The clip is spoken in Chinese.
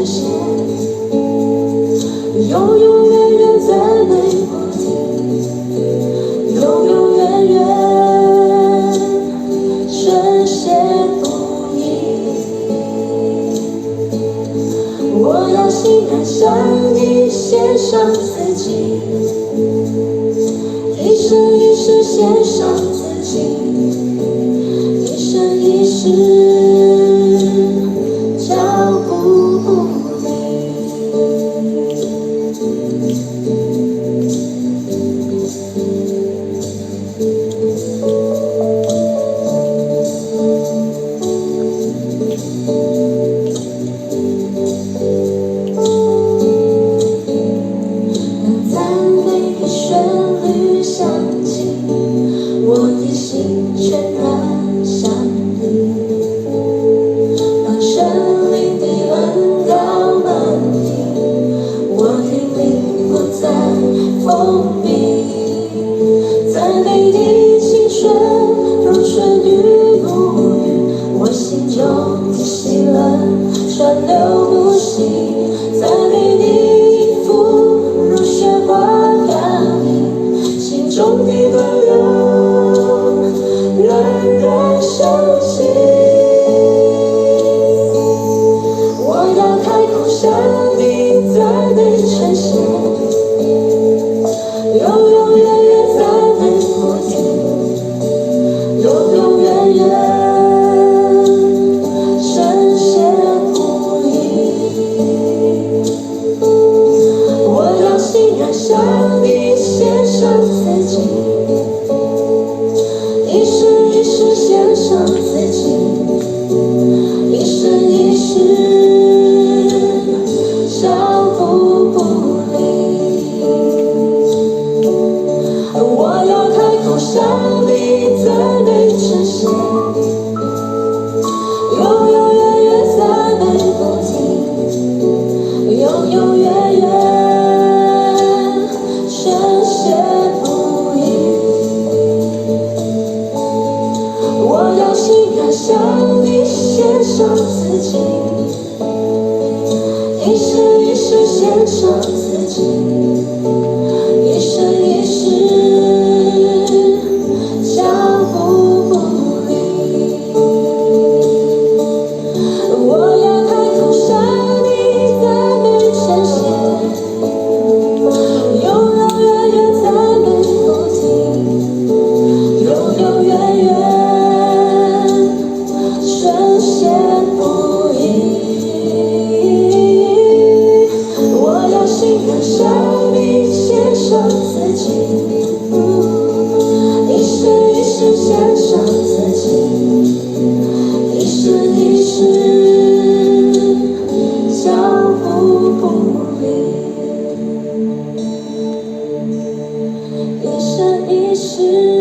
实现，永永远远在泪不停，永永远远深陷不移。我要欣然向你献上自己，一生一世献上自己，一生一世照顾不离。当赞美的旋律响起，我的心全然向你。当生命的恩膏满溢，我的灵不再封闭。赞美的清泉如春雨沐浴，我心中的喜乐川流不息。赞美的音符如雪花感应，心中的温柔冉冉升起。我要开口向你赞美呈现，永永远远赞美不停，永永远远深陷不移。我要欣然向你献上自己，一生一世献上自己，一生一世照顾不离。我要开口向你赞美呈现，永永远远赞美不停，永永远远深陷不移。我要欣然向你献上自己，一生一世献上自己，一生一世照顾不离。我要开口向你赞美呈现，永永远远赞美不停，永永远远深陷不移。我要欣然向你献上自己，一生一世献上自己，一生一世照顾不离，一生一世。